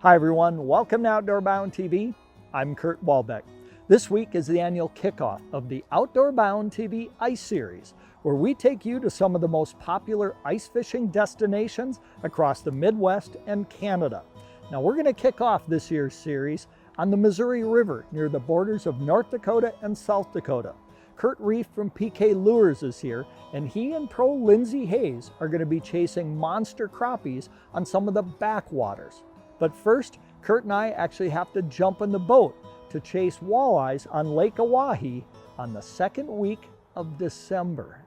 Hi everyone, welcome to Outdoor Bound TV. I'm Curt Reeff. This week is the annual kickoff of the Outdoor Bound TV Ice Series, where we take you to some of the most popular ice fishing destinations across the Midwest and Canada. Now we're going to kick off this year's series on the Missouri River near the borders of North Dakota and South Dakota. Curt Reeff from PK Lures is here, and he and pro Lindsay Hayes are going to be chasing monster crappies on some of the backwaters. But first, Curt and I actually have to jump in the boat to chase walleyes on Lake Oahe on the second week of December.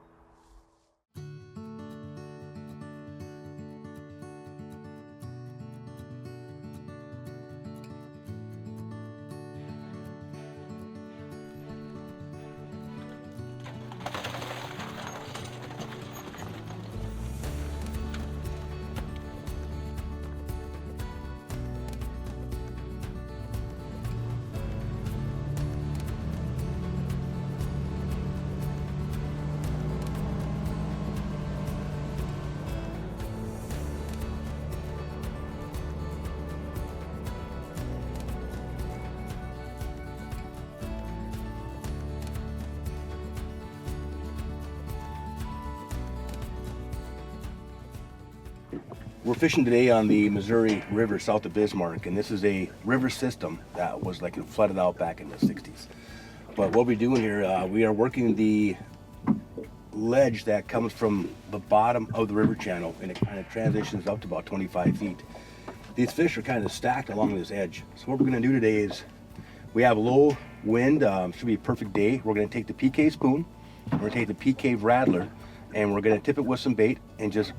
We're fishing today on the Missouri River south of Bismarck, and this is a river system that was like flooded out back in the 60s. But what we're doing here, we are working the ledge that comes from the bottom of the river channel, and it kind of transitions up to about 25 feet. These fish are kind of stacked along this edge. So what we're going to do today is, we have low wind, should be a perfect day. We're going to take the PK spoon, we're going to take the PK rattler, and we're going to tip it with some bait and just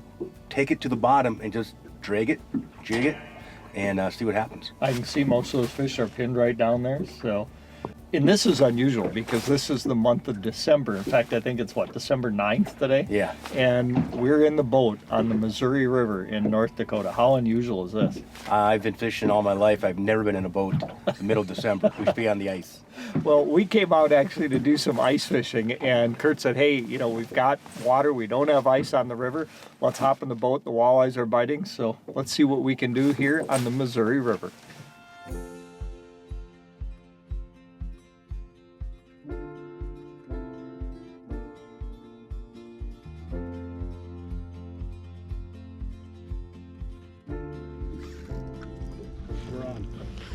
take it to the bottom and just drag it, jig it, and see what happens. I can see most of those fish are pinned right down there. And this is unusual because this is the month of December. In fact, I think it's December 9th today? Yeah. And we're in the boat on the Missouri River in North Dakota. How unusual is this? I've been fishing all my life. I've never been in a boat in the middle of December. We should be on the ice. Well, we came out actually to do some ice fishing, and Curt said, hey, we've got water. We don't have ice on the river. Let's hop in the boat. The walleyes are biting, so let's see what we can do here on the Missouri River.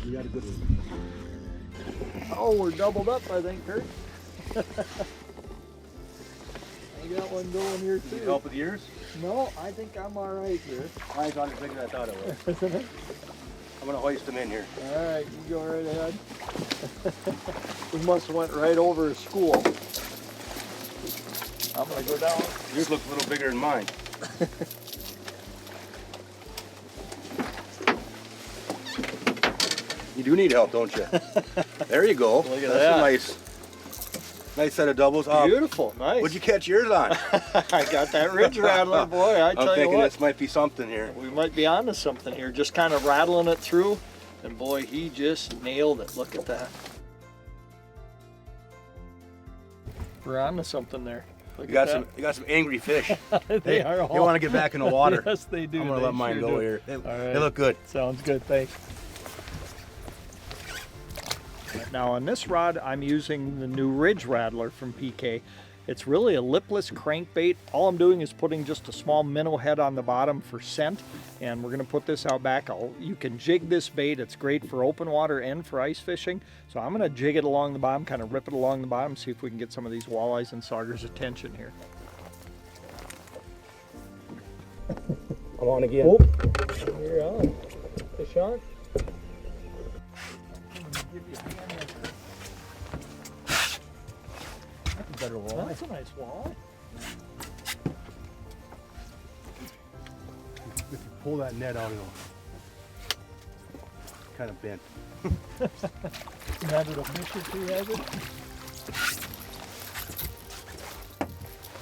You got a good one. Oh, we're doubled up, I think, Curt. I got one going here, too. Need help with yours? No, I think I'm all right here. Mine's not as big as I thought it was. Isn't it? I'm going to hoist them in here. All right, you go right ahead. We must have went right over a school. I'm going to go down. Yours looks a little bigger than mine. You do need help, don't you? There you go. Look at That's that. a nice set of doubles. Beautiful, nice. What'd you catch yours on? I got that ridge rattler, boy. I tell I'm you thinking what, this might be something here. we might be onto something here. Just kind of rattling it through, and boy, he just nailed it. Look at that. We're onto something there. Look You got some angry fish. They are all. You want to get back in the water. Yes, they do. I'm gonna They let mine sure go do. here. All right. They look good. Sounds good, thanks. Now on this rod, I'm using the new Ridge Rattler from PK. It's really a lipless crankbait. All I'm doing is putting just a small minnow head on the bottom for scent, and we're gonna put this out back. You can jig this bait. It's great for open water and for ice fishing. So I'm gonna jig it along the bottom, kind of rip it along the bottom, see if we can get some of these walleyes and saugers' attention here. Come on again. Oh, you're on. Fish on. Better walleye. That's a nice walleye. If you pull that net out, it'll kind of bent. Now that a fish or two has it.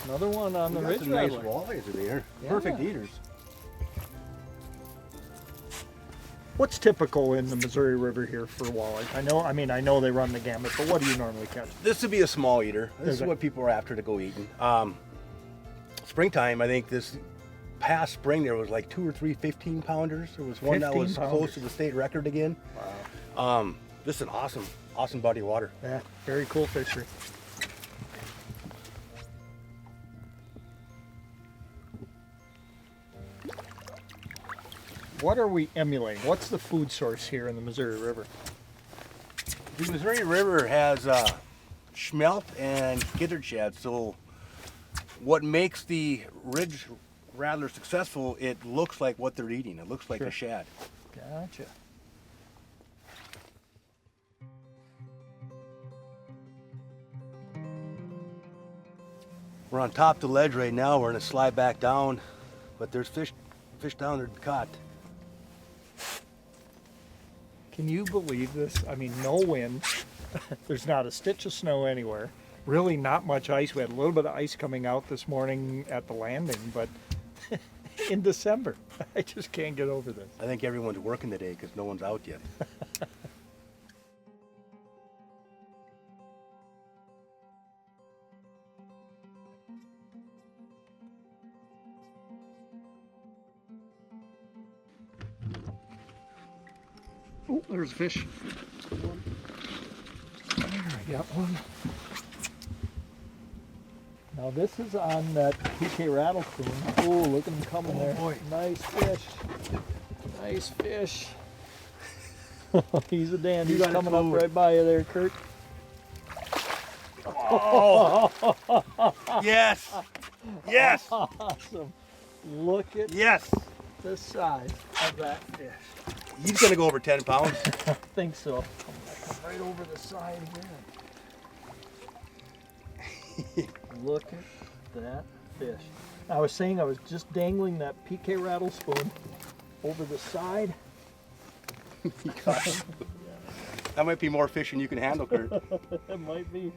Another one on the We got ridge some nice rattler. walleyes in here. Yeah. Perfect eaters. What's typical in the Missouri River here for walleye? I know they run the gamut, but what do you normally catch? This would be a small eater. This is Okay. what people are after to go eating. Springtime, I think this past spring there was like 2 or 3 15-pounders. There was one that was close to the state record again. Wow. This is an awesome body of water. Yeah, very cool fishery. What are we emulating? What's the food source here in the Missouri River? The Missouri River has smelt and gizzard shad. So what makes the ridge rattler successful, it looks like what they're eating. It looks like a shad. Gotcha. We're on top of the ledge right now. We're going to slide back down, but there's fish down there to be caught. Can you believe this? I mean, no wind. There's not a stitch of snow anywhere. Really not much ice. We had a little bit of ice coming out this morning at the landing, but in December, I just can't get over this. I think everyone's working today because no one's out yet. Oh, there's a fish. There, I got one. Now this is on that PK rattle spoon. Oh, look at him coming there. Boy. Nice fish. Nice fish. He's a dandy. He's coming up right by you there, Curt. Oh! Yes! Yes! Awesome. Look at the size of that fish. He's going to go over 10 pounds. I think so. Come right over the side again. Look at that fish. I was saying I was just dangling that PK rattle spoon over the side. That might be more fish than you can handle, Curt. It might be.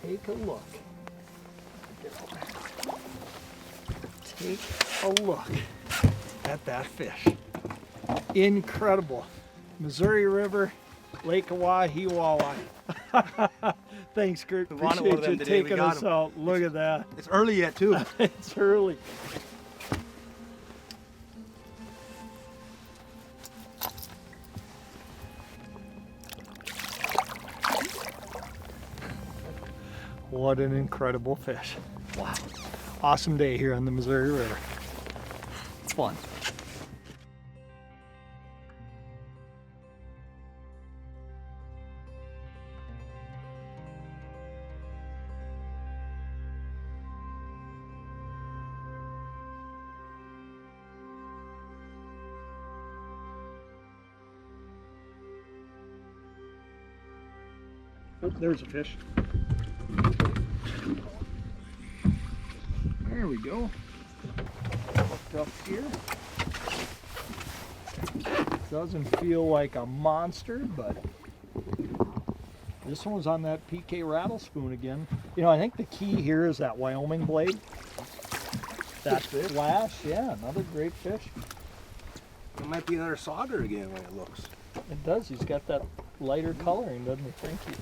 Take a look. Take a look at that fish. Incredible. Missouri River, Lake Oahe walleye. Thanks, Curt. Appreciate you taking us out. Look at that. It's early yet, too. It's early. What an incredible fish. Wow. Awesome day here on the Missouri River. It's fun. Oh, there's a fish. There we go. Look up here. Doesn't feel like a monster, but this one was on that PK rattle spoon again. You know, I think the key here is that Wyoming blade. That flash, yeah, another great fish. It might be another sauger again when it looks. It does. He's got that lighter coloring, doesn't he? Thank you.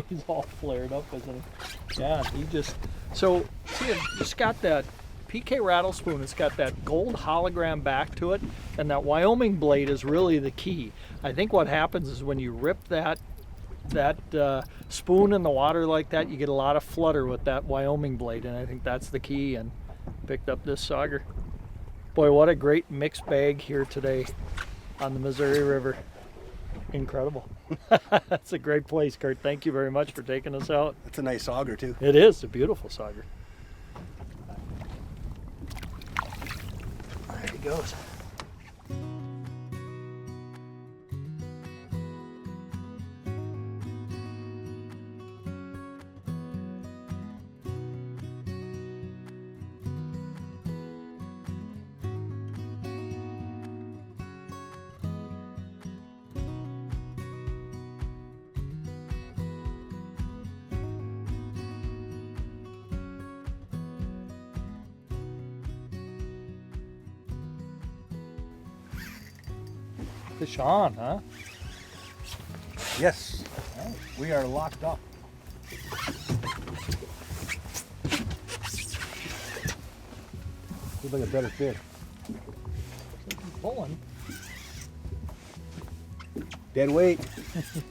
He's all flared up, isn't he? Yeah, he just... So, see, it's got that PK rattle spoon. It's got that gold hologram back to it, and that Wyoming blade is really the key. I think what happens is when you rip that spoon in the water like that, you get a lot of flutter with that Wyoming blade, and I think that's the key, and picked up this sauger. Boy, what a great mixed bag here today on the Missouri River. Incredible. That's a great place, Curt. Thank you very much for taking us out. It's a nice sauger, too. It is a beautiful sauger. There he goes. Fish on, huh? Yes. We are locked up. Looks like a better fish. Pulling. Dead weight.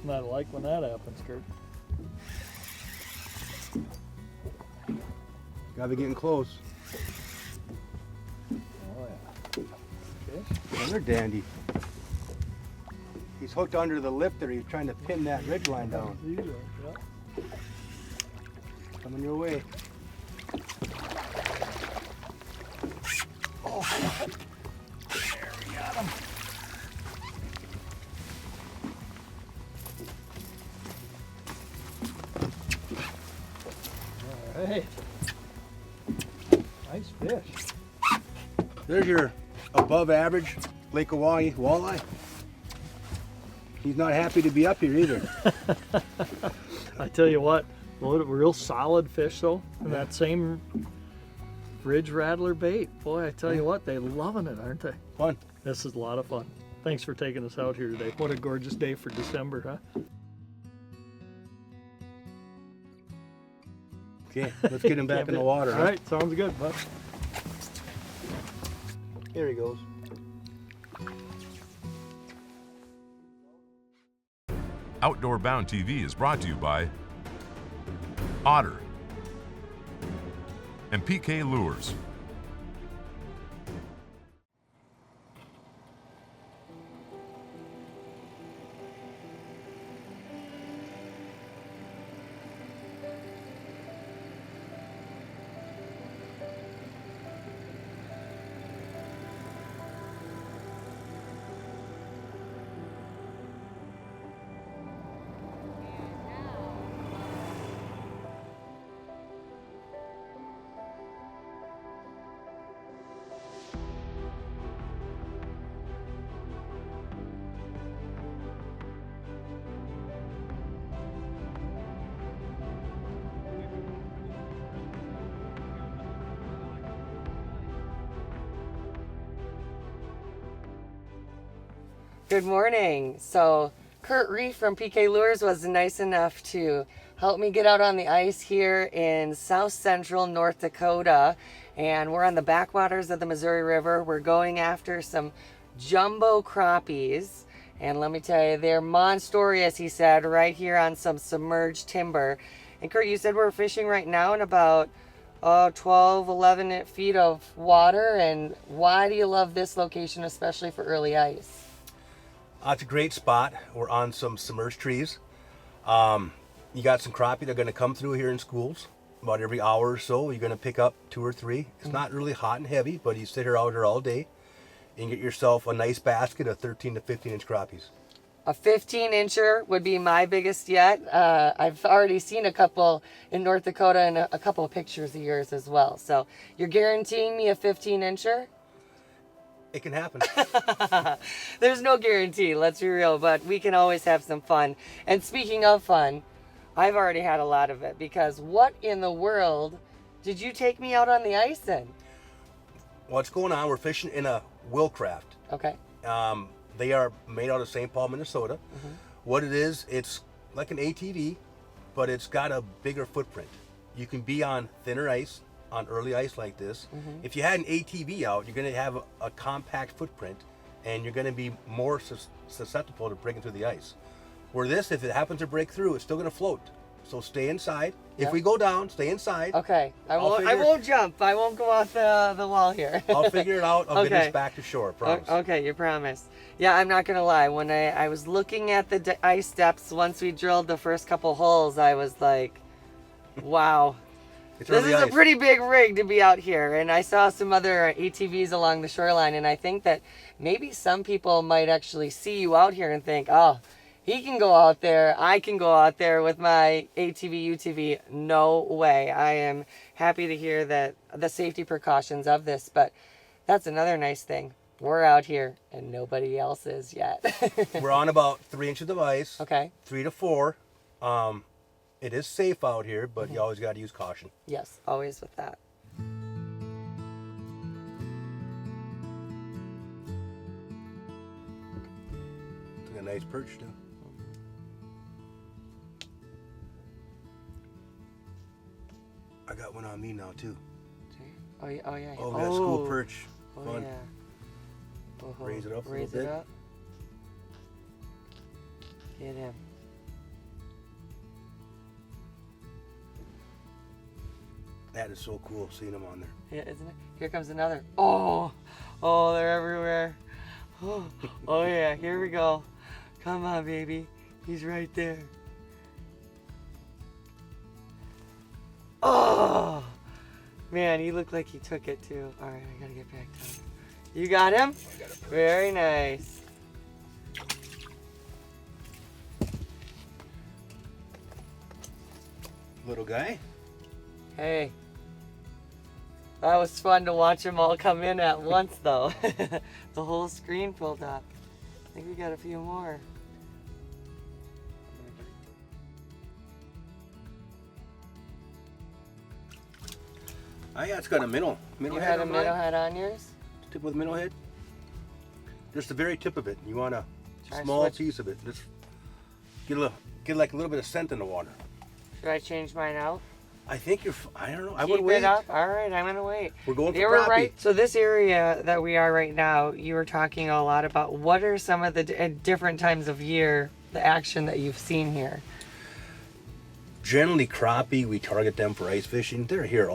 Not like when that happens, Curt. Gotta be getting close. Oh yeah. Fish. Another dandy. He's hooked under the lip there. He's trying to pin that ridge line down. Yeah. Coming your way. Oh, there we got him. All right. Nice fish. There's your above average Lake Oahe walleye. He's not happy to be up here either. I tell you what, real solid fish though. And that same ridge rattler bait. Boy, I tell you what, they're loving it, aren't they? Fun. This is a lot of fun. Thanks for taking us out here today. What a gorgeous day for December, huh? Okay, let's get him back in the water. All right, sounds good, bud. Here he goes. Outdoor Bound TV is brought to you by Otter and PK Lures. Good morning. So Curt Reeff from PK Lures was nice enough to help me get out on the ice here in south central North Dakota, and we're on the backwaters of the Missouri River. We're going after some jumbo crappies, and let me tell you, they're monstrous, he said, right here on some submerged timber. And Curt, you said we're fishing right now in about 12, 11 feet of water, and why do you love this location, especially for early ice? It's a great spot. We're on some submerged trees. You got some crappie that are going to come through here in schools about every hour or so. You're going to pick up 2 or 3. It's not really hot and heavy, but you sit here out here all day and get yourself a nice basket of 13 to 15 inch crappies. A 15-incher would be my biggest yet. I've already seen a couple in North Dakota and a couple of pictures of yours as well. So you're guaranteeing me a 15-incher? It can happen. There's no guarantee, let's be real, but we can always have some fun. And speaking of fun, I've already had a lot of it, because what in the world did you take me out on the ice in? What's going on? We're fishing in a Willcraft. Okay. They are made out of St. Paul, Minnesota. What it is, it's like an ATV, but it's got a bigger footprint. You can be on thinner ice, on early ice like this. If you had an ATV out, you're going to have a compact footprint, and you're going to be more susceptible to breaking through the ice. Where this, if it happens to break through, it's still going to float. So stay inside. If we go down, stay inside. Okay. I won't jump. I won't go off the wall here. I'll figure it out. I'll get us back to shore, promise. Okay, you promise. Yeah, I'm not going to lie. When I was looking at the ice depths, once we drilled the first couple holes, I was like, wow. This is a pretty big rig to be out here, and I saw some other ATVs along the shoreline, and I think that maybe some people might actually see you out here and think, oh, he can go out there, I can go out there with my ATV, UTV. No way. I am happy to hear that the safety precautions of this, but that's another nice thing. We're out here, and nobody else is yet. We're on about 3 inches of ice. Okay. 3 to 4. It is safe out here, but you always got to use caution. Yes, always with that. Took a nice perch too. I got one on me now too. Oh yeah. Oh yeah. Oh, that school perch. Oh Fun. yeah. Oh, Raise it up a Raise little it bit. up. Get him. That is so cool seeing them on there. Yeah, isn't it? Here comes another. Oh, oh, they're everywhere. Oh, oh yeah, here we go. Come on, baby. He's right there. Oh, man, he looked like he took it too. All right, I gotta get back to him. You got him? Very nice. Little guy. Hey. That was fun to watch them all come in at once, though. The whole screen filled up. I think we got a few more. Oh yeah, it's got a minnow You head. had a on minnow mine. head on yours? Tip with minnow head. Just the very tip of it. You want a Try small switch. piece of it. Just get like a little bit of scent in the water. Should I change mine out? I think you're. I don't know. I Keep would wait. it up? All right, I'm gonna wait. We're going for You were crappie. right. So this area that we are right now, you were talking a lot about what are some of the different times of year, the action that you've seen here. Generally, crappie, we target them for ice fishing. They're here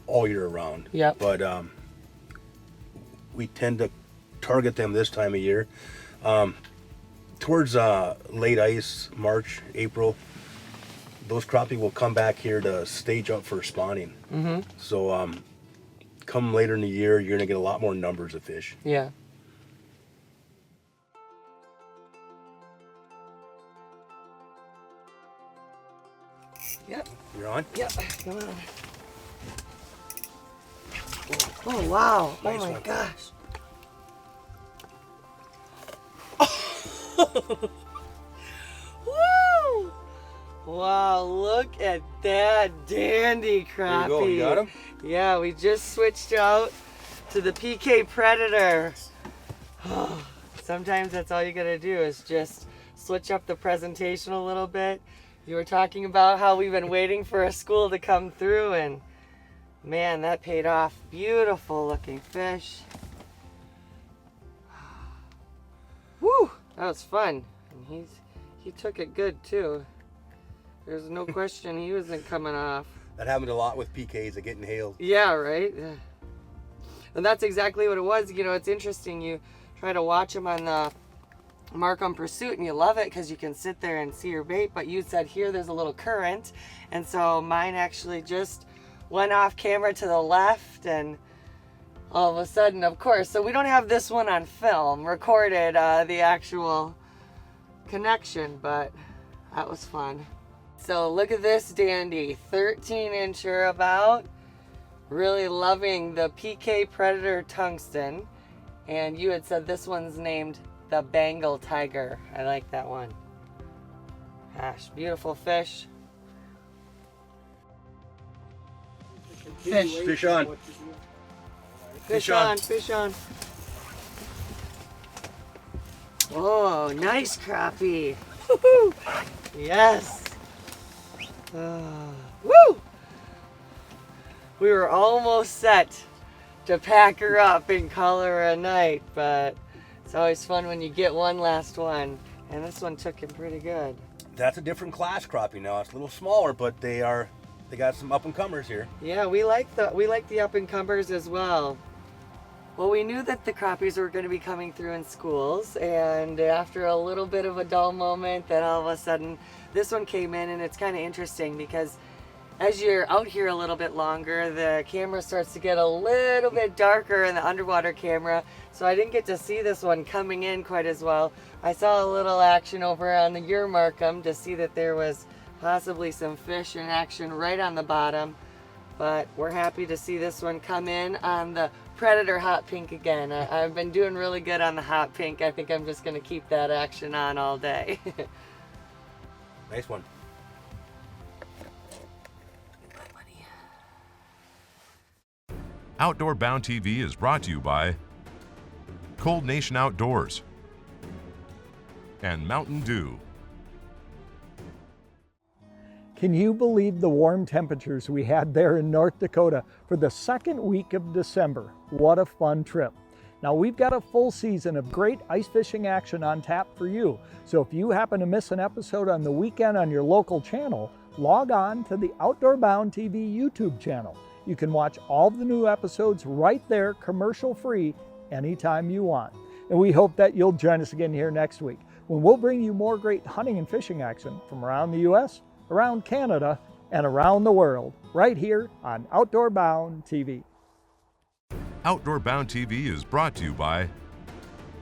all year round. Yep. But we tend to target them this time of year. Towards late ice, March, April, those crappie will come back here to stage up for spawning. Mm-hmm. So come later in the year, you're gonna get a lot more numbers of fish. Yeah. Yep. You're on? Yep. Come on. Oh wow! Nice Oh my one. gosh! Woo! Wow! Look at that dandy crappie. There you go. You got him? Yeah, we just switched out to the PK Predator. Sometimes that's all you gotta do is just switch up the presentation a little bit. You were talking about how we've been waiting for a school to come through, and man, that paid off. Beautiful looking fish. Woo! That was fun. And he took it good too. There's no question he wasn't coming off. That happened a lot with PKs of getting hailed. Yeah, right? Yeah. And that's exactly what it was. You know, it's interesting. You try to watch them on the mark on pursuit and you love it because you can sit there and see your bait, but you said here there's a little current, and so mine actually just went off camera to the left, and all of a sudden, of course, so we don't have this one on film recorded, the actual connection, but that was fun. So look at this dandy, 13-incher about. Really loving the PK Predator Tungsten, and you had said this one's named the Bengal Tiger. I like that one. Gosh, beautiful fish. Fish. Fish on. Fish on, fish on. Oh, nice crappie. Woo-hoo. Yes. Woo! We were almost set to pack her up and call her a night, but it's always fun when you get one last one, and this one took him pretty good. That's a different class crappie now. It's a little smaller, but they got some up and comers here. Yeah, we like the up and comers as well. Well, we knew that the crappies were going to be coming through in schools, and after a little bit of a dull moment, then all of a sudden this one came in, and it's kind of interesting because as you're out here a little bit longer, the camera starts to get a little bit darker in the underwater camera, so I didn't get to see this one coming in quite as well. I saw a little action over on the Ur Markham to see that there was possibly some fish in action right on the bottom, but we're happy to see this one come in on the Predator Hot Pink again. I've been doing really good on the Hot Pink. I think I'm just going to keep that action on all day. Nice one. Outdoor Bound TV is brought to you by Cold Nation Outdoors and Mountain Dew. Can you believe the warm temperatures we had there in North Dakota for the second week of December? What a fun trip. Now we've got a full season of great ice fishing action on tap for you. So if you happen to miss an episode on the weekend on your local channel, log on to the Outdoor Bound TV YouTube channel. You can watch all the new episodes right there, commercial free, anytime you want. And we hope that you'll join us again here next week when we'll bring you more great hunting and fishing action from around the US, around Canada, and around the world, right here on Outdoor Bound TV. Outdoor Bound TV is brought to you by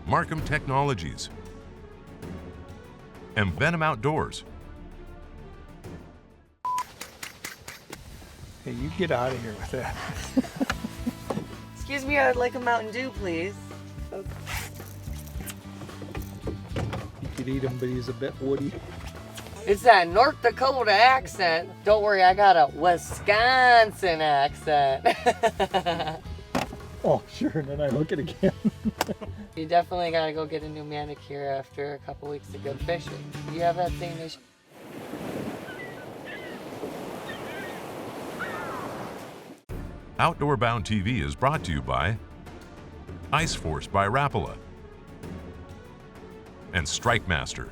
Markham Technologies and Venom Outdoors. Hey, you get out of here with that. Excuse me, I'd like a Mountain Dew, please. You could eat him, but he's a bit woody. It's that North Dakota accent. Don't worry, I got a Wisconsin accent. Oh, sure, and then I look at it again. You definitely gotta go get a new manicure after a couple weeks of good fishing. You have that same issue? Outdoor Bound TV is brought to you by Ice Force by Rapala and Strike Master.